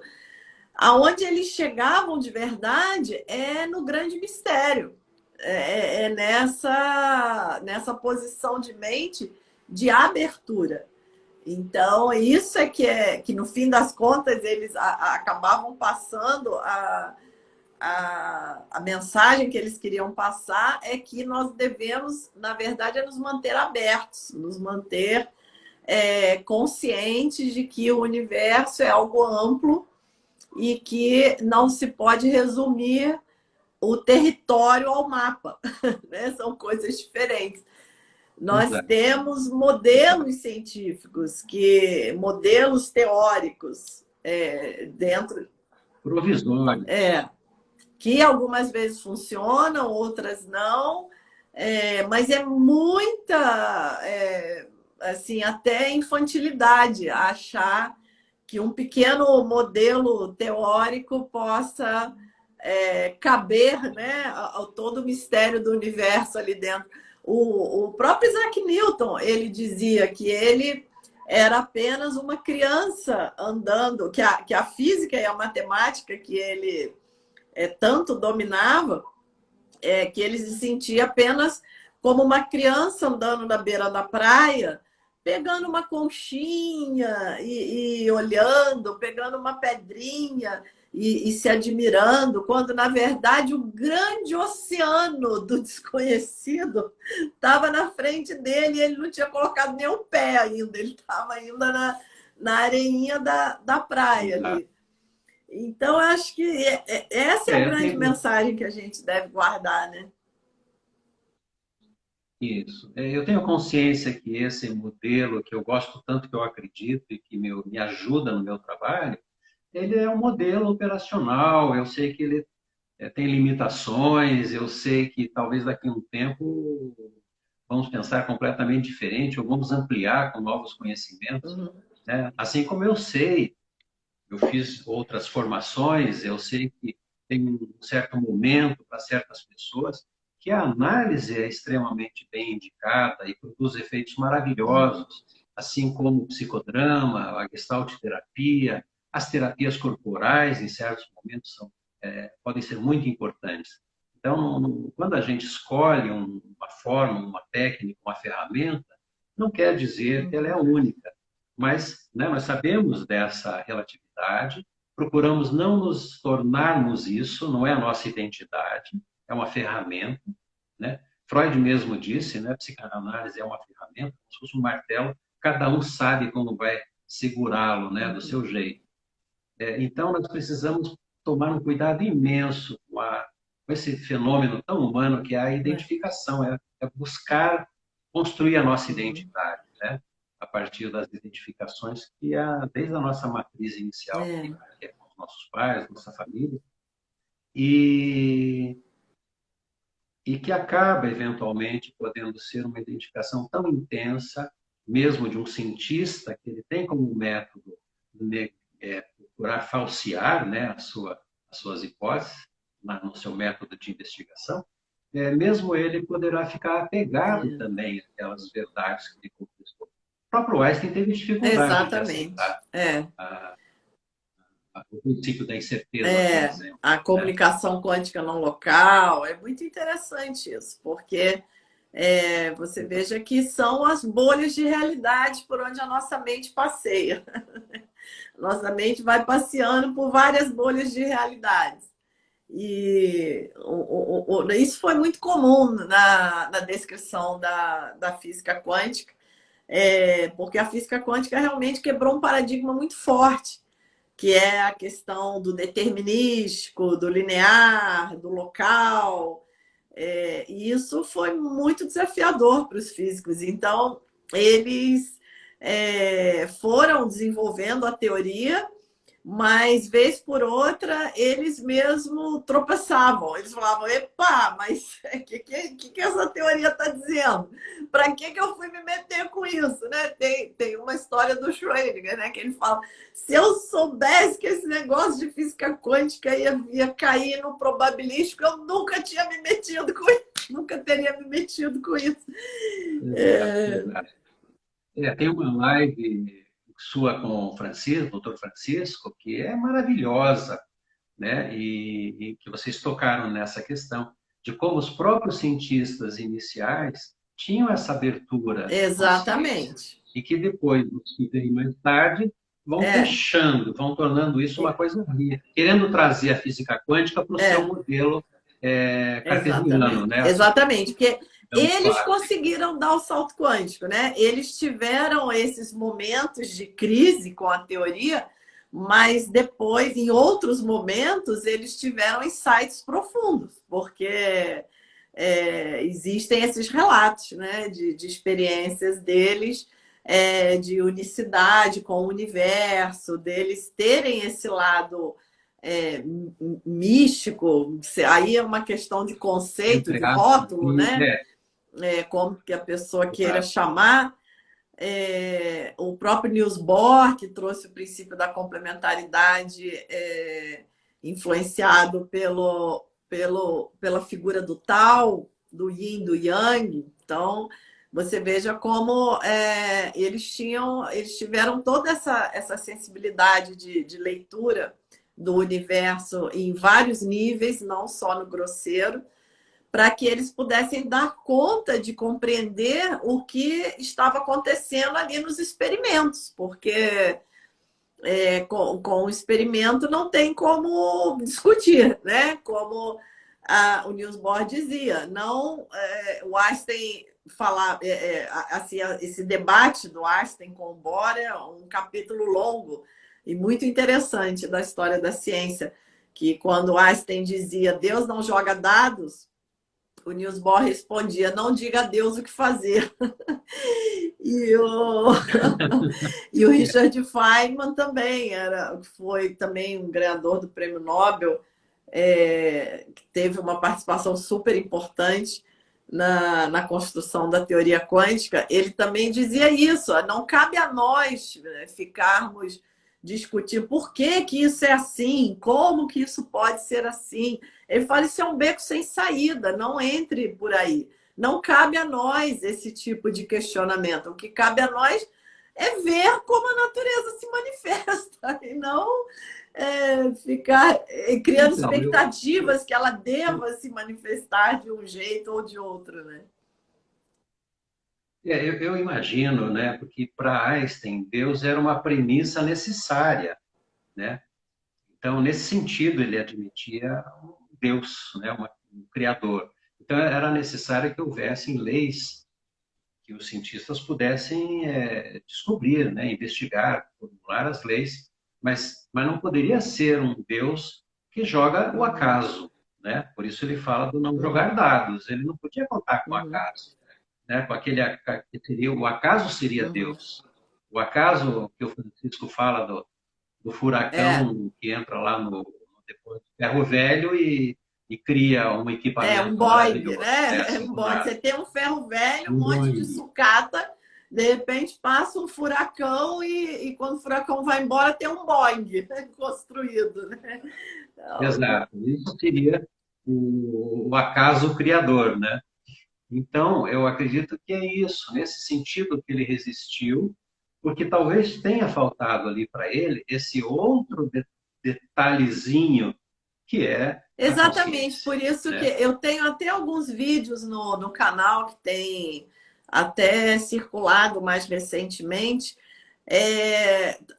aonde eles chegavam de verdade é no grande mistério. É nessa posição de mente de abertura. Então, isso que no fim das contas, eles acabavam passando a mensagem que eles queriam passar é que nós devemos, na verdade, nos manter abertos, nos manter conscientes de que o universo é algo amplo e que não se pode resumir o território ao mapa, né? São coisas diferentes. Nós Exato. temos modelos científicos, modelos teóricos dentro, Provisório. que algumas vezes funcionam, outras não, mas é muita, assim, até infantilidade achar que um pequeno modelo teórico possa caber, né, ao todo o mistério do universo ali dentro. O próprio Isaac Newton, ele dizia que ele era apenas uma criança andando, que a física e a matemática que ele tanto dominava, que ele se sentia apenas como uma criança andando na beira da praia, pegando uma conchinha e olhando, pegando uma pedrinha e se admirando, quando na verdade o grande oceano do desconhecido estava na frente dele e ele não tinha colocado nem o pé ainda, ele estava ainda na areinha da praia Exato. ali. Então, eu acho que essa é a Eu grande tenho mensagem que a gente deve guardar, né? isso. Eu tenho consciência que esse modelo que eu gosto tanto, que eu acredito e que me ajuda no meu trabalho, ele é um modelo operacional. Eu sei que ele tem limitações, eu sei que talvez daqui a um tempo vamos pensar completamente diferente ou vamos ampliar com novos conhecimentos, Uhum. né? Assim como eu sei, eu fiz outras formações, eu sei que tem um certo momento para certas pessoas que a análise é extremamente bem indicada e produz efeitos Uhum. maravilhosos, assim como o psicodrama, a gestalt terapia, as terapias corporais, em certos momentos, podem ser muito importantes. Então, quando a gente escolhe uma forma, uma técnica, uma ferramenta, não quer dizer que ela é a Uhum. única, mas, né, nós sabemos dessa relatividade, procuramos não nos tornarmos isso, não é a nossa identidade, é uma ferramenta, né? Freud mesmo disse, né, psicanálise é uma ferramenta, como se fosse um martelo, cada um sabe como vai segurá-lo, né, do Uhum. seu jeito. Então, nós precisamos tomar um cuidado imenso com esse fenômeno tão humano que é a É. identificação, é buscar construir a nossa Uhum. identidade, né? A partir das identificações que há desde a nossa matriz inicial, É. que é com os nossos pais, nossa família, e, e que acaba, eventualmente, podendo ser uma identificação tão intensa, mesmo de um cientista, que ele tem como método procurar falsear, né, as suas hipóteses no seu método de investigação, mesmo ele poderá ficar apegado É. também àquelas verdades que ele conquistou. O próprio Einstein teve dificuldade de Exatamente. aceitar o princípio da incerteza, por exemplo, A né? comunicação quântica não local, é muito interessante isso, porque você veja que são as bolhas de realidade por onde a nossa mente passeia. Nossa mente vai passeando por várias bolhas de realidades. E isso foi muito comum na descrição da física quântica, porque a física quântica realmente quebrou um paradigma muito forte, que é a questão do determinístico, do linear, do local. E isso foi muito desafiador para os físicos. Então, eles foram desenvolvendo a teoria, mas, vez por outra, eles mesmo tropeçavam. Eles falavam, epa, mas o que essa teoria está dizendo? Para que eu fui me meter com isso? Né? Tem uma história do Schrödinger, né? Que ele fala, se eu soubesse que esse negócio de física quântica ia cair no probabilístico, eu nunca tinha me metido com isso. Nunca teria me metido com isso. Exato. Tem uma live sua com o Francisco, doutor Francisco, que é maravilhosa, né? E que vocês tocaram nessa questão de como os próprios cientistas iniciais tinham essa abertura de consciência Exatamente. e que depois, os que vêm mais tarde, vão fechando, vão tornando isso uma coisa ria, querendo trazer a física quântica para o seu modelo cartesiano, Exatamente. né? Exatamente, porque Então, eles claro, conseguiram dar o salto quântico, né? Eles tiveram esses momentos de crise com a teoria, mas depois, em outros momentos, eles tiveram insights profundos, porque existem esses relatos, né, de experiências deles, de unicidade com o universo, deles terem esse lado místico. Aí é uma questão de conceito, de entre aspas, rótulo, né? Como que a pessoa queira chamar. O próprio Niels Bohr, que trouxe o princípio da complementaridade, influenciado pela figura do Tao, do Yin, do Yang. Então, você veja como eles tiveram toda essa sensibilidade de leitura do universo em vários níveis, não só no grosseiro, para que eles pudessem dar conta de compreender o que estava acontecendo ali nos experimentos, porque com o experimento não tem como discutir, né? Como o Niels Bohr dizia, não o Einstein falar assim, esse debate do Einstein com o Bohr é um capítulo longo e muito interessante da história da ciência, que quando Einstein dizia Deus não joga dados, o Niels Bohr respondia, não diga a Deus o que fazer. E o Richard Feynman também foi também um ganhador do Prêmio Nobel, que teve uma participação super importante na construção da teoria quântica. Ele também dizia isso, não cabe a nós ficarmos discutir por que isso é assim, como que isso pode ser assim. Ele fala, isso é um beco sem saída, não entre por aí. Não cabe a nós esse tipo de questionamento. O que cabe a nós é ver como a natureza se manifesta e não ficar criando então, expectativas que ela deva se manifestar de um jeito ou de outro, né? eu imagino, né? Porque para Einstein, Deus era uma premissa necessária, né? Então, nesse sentido, ele admitia um Deus, né? Um criador. Então, era necessário que houvessem leis que os cientistas pudessem descobrir, né? Investigar, formular as leis, mas não poderia ser um Deus que joga o acaso, né? Por isso ele fala do não jogar dados. Ele não podia contar com o Uhum, acaso, né? Com aquele que seria o acaso seria uhum. Deus. O acaso que o Francisco fala do É, furacão que entra lá no depósito de ferro velho e cria um um equipamento Boeing, maravilhoso, né? né? É Assim um do Boeing. nada. Você tem um ferro velho, um Um monte de Boeing. sucata, de repente passa um furacão e quando o furacão vai embora tem um Boeing construído, né? Então, Exato. Isso seria o acaso criador, né? Então, eu acredito que é isso, nesse sentido que ele resistiu, porque talvez tenha faltado ali para ele esse outro detalhezinho que é a exatamente, consciência, por isso que né? eu tenho até alguns vídeos no canal que tem até circulado mais recentemente,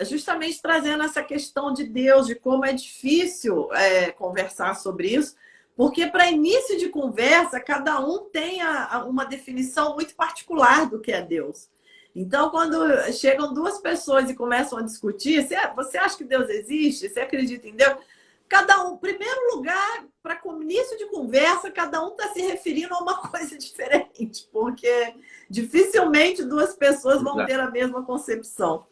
justamente trazendo essa questão de Deus, de como é difícil conversar sobre isso, porque para início de conversa, cada um tem uma definição muito particular do que é Deus. Então, quando chegam duas pessoas e começam a discutir, você acha que Deus existe? Você acredita em Deus? Cada um, primeiro lugar, para início de conversa, cada um está se referindo a uma coisa diferente, porque dificilmente duas pessoas vão ter a mesma concepção,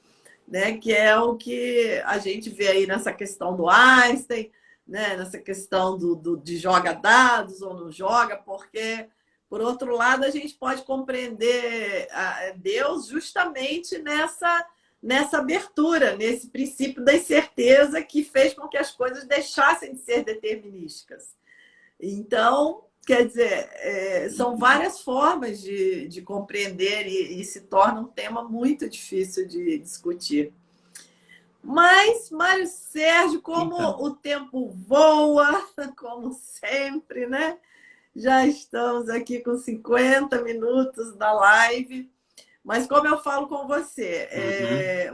né? Que é o que a gente vê aí nessa questão do Einstein, né? Nessa questão de joga dados ou não joga, porque, por outro lado, a gente pode compreender Deus justamente nessa abertura, nesse princípio da incerteza que fez com que as coisas deixassem de ser determinísticas. Então, quer dizer, são várias formas de compreender e se torna um tema muito difícil de discutir. Mas, Mário Sérgio, como Então, o tempo voa, como sempre, né? Já estamos aqui com 50 minutos da live. Mas como eu falo com você,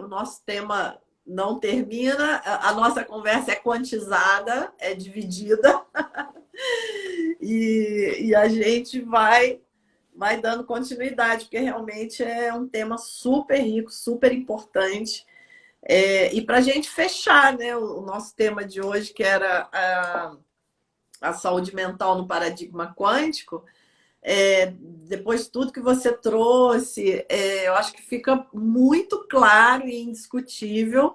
o nosso tema não termina, a nossa conversa é quantizada, é dividida, e a gente vai dando continuidade, porque realmente é um tema super rico, super importante. E para a gente fechar, né, o nosso tema de hoje, que era a saúde mental no paradigma quântico, depois de tudo que você trouxe, eu acho que fica muito claro e indiscutível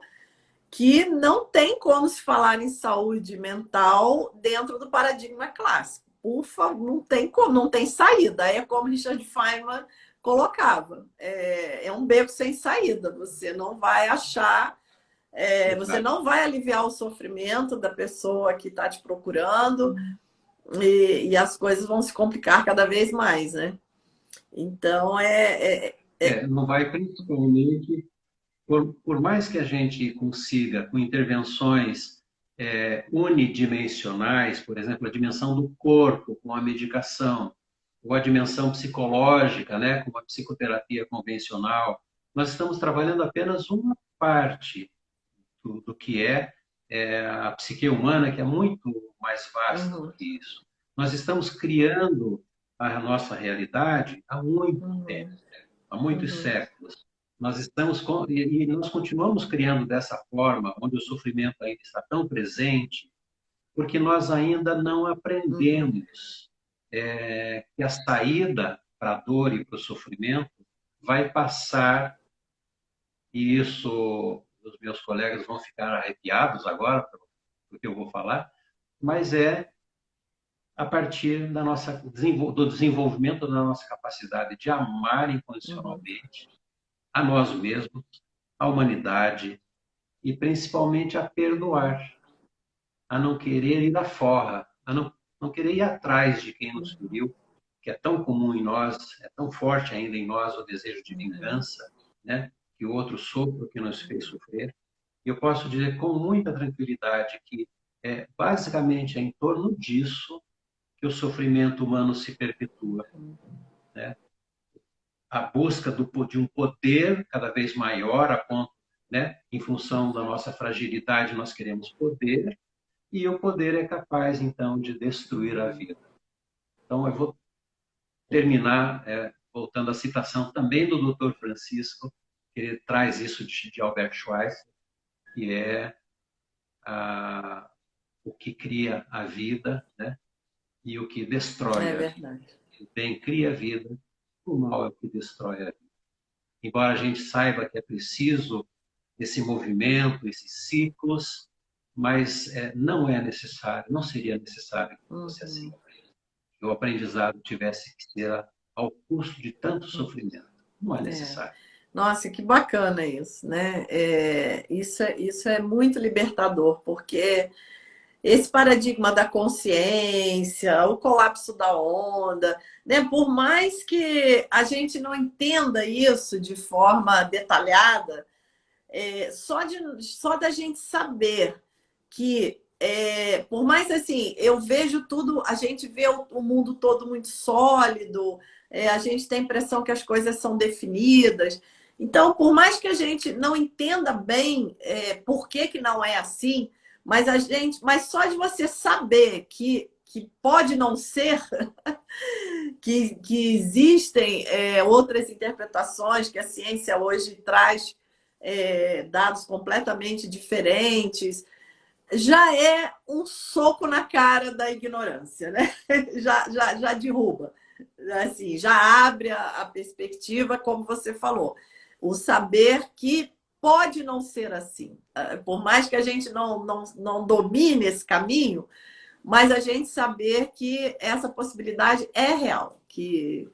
que não tem como se falar em saúde mental dentro do paradigma clássico. Ufa, não tem como, não tem saída. É como Richard Feynman colocava. É um beco sem saída. Você não vai achar, você não vai aliviar o sofrimento da pessoa que está te procurando. E as coisas vão se complicar cada vez mais, né? Então, não vai principalmente, por mais que a gente consiga, com intervenções unidimensionais, por exemplo, a dimensão do corpo com a medicação, ou a dimensão psicológica, né, com a psicoterapia convencional, nós estamos trabalhando apenas uma parte do que a psique humana, que é muito mais vasta do que isso. Nós estamos criando a nossa realidade há muito tempo, há muitos séculos. Nós estamos e nós continuamos criando dessa forma, onde o sofrimento ainda está tão presente, porque nós ainda não aprendemos que a saída para a dor e para o sofrimento vai passar, e isso os meus colegas vão ficar arrepiados agora, porque eu vou falar, mas a partir do desenvolvimento da nossa capacidade de amar incondicionalmente a nós mesmos, a humanidade e principalmente a perdoar, a não querer ir à forra, a não querer ir atrás de quem nos feriu, que é tão comum em nós, é tão forte ainda em nós o desejo de vingança, né? Que o outro sofra o que nos fez sofrer. E eu posso dizer com muita tranquilidade que basicamente é em torno disso que o sofrimento humano se perpetua, né? A busca de um poder cada vez maior, a ponto, né? Em função da nossa fragilidade, nós queremos poder, e o poder é capaz, então, de destruir a vida. Então, eu vou terminar voltando à citação também do Dr. Francisco, que ele traz isso de Albert Schweitzer, que é o que cria a vida, né? E o que destrói a vida. O bem cria a vida, o mal é o que destrói a vida. Embora a gente saiba que é preciso esse movimento, esses ciclos, mas não é necessário, não seria necessário que fosse assim. Que o aprendizado tivesse que ser ao custo de tanto sofrimento. Não é necessário. Nossa, que bacana isso, né? Isso é muito libertador, porque esse paradigma da consciência, o colapso da onda, né? Por mais que a gente não entenda isso de forma detalhada, só da gente saber que, por mais assim, eu vejo tudo, a gente vê o mundo todo muito sólido, a gente tem a impressão que as coisas são definidas. Então, por mais que a gente não entenda bem por que que não é assim, mas só de você saber que pode não ser, que existem outras interpretações, que a ciência hoje traz dados completamente diferentes, já é um soco na cara da ignorância, né? Já derruba. Assim, já abre a perspectiva, como você falou. O saber que pode não ser assim. Por mais que a gente não domine esse caminho, mas a gente saber que essa possibilidade é real, que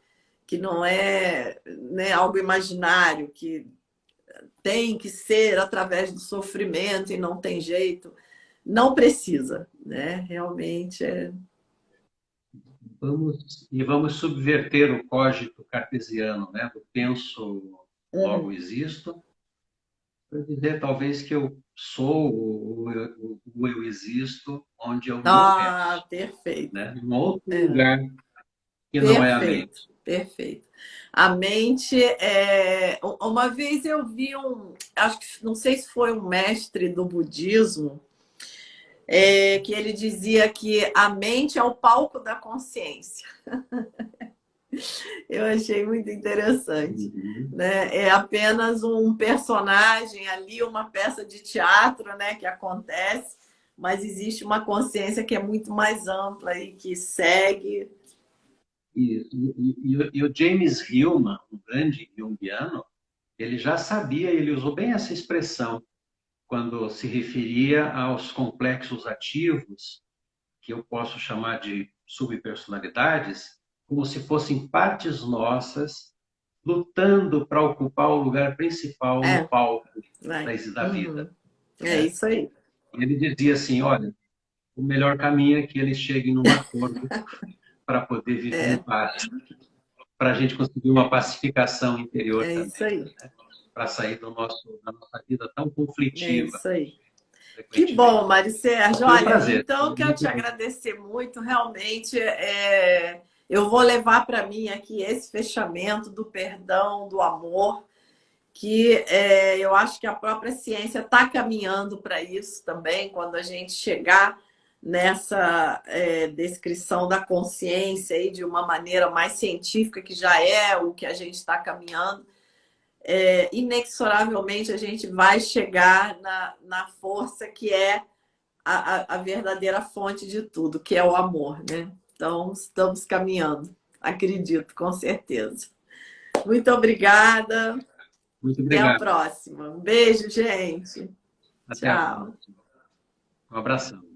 não é, né, algo imaginário, que tem que ser através do sofrimento e não tem jeito. Não precisa, né? Realmente é. Vamos subverter o cogito cartesiano, né? Do penso, logo existo, para dizer talvez que eu sou o eu existo onde eu não Ah, penso, perfeito. né? Em outro lugar que não é a Perfeito, mente. perfeito. A mente uma vez eu vi acho que não sei se foi um mestre do budismo, que ele dizia que a mente é o palco da consciência. Eu achei muito interessante. Uhum. Né? É apenas um personagem ali, uma peça de teatro, né, que acontece, mas existe uma consciência que é muito mais ampla e que segue. E o James Hillman, um grande junguiano, ele já sabia, ele usou bem essa expressão quando se referia aos complexos ativos, que eu posso chamar de subpersonalidades, como se fossem partes nossas lutando para ocupar o lugar principal no É, palco vai. da vida, Uhum. É né? isso aí. E ele dizia assim, olha, o melhor caminho é que eles cheguem num acordo para poder viver em É, paz, para a gente conseguir uma pacificação interior é isso também, aí. né? Para sair da nossa vida tão É conflitiva, isso aí. Que bom, frequentemente. Mari Sérgio. Foi um Olha, prazer. então eu quero te agradecer muito. Realmente, eu vou levar para mim aqui esse fechamento do perdão, do amor, que eu acho que a própria ciência está caminhando para isso também, quando a gente chegar nessa descrição da consciência aí de uma maneira mais científica, que já é o que a gente está caminhando. Inexoravelmente a gente vai chegar na força que é a verdadeira fonte de tudo, que é o amor, né? Então, estamos caminhando, acredito, com certeza. Muito obrigada. Muito Até a obrigado. próxima. Um beijo, gente. Até a Tchau. próxima. Um abração.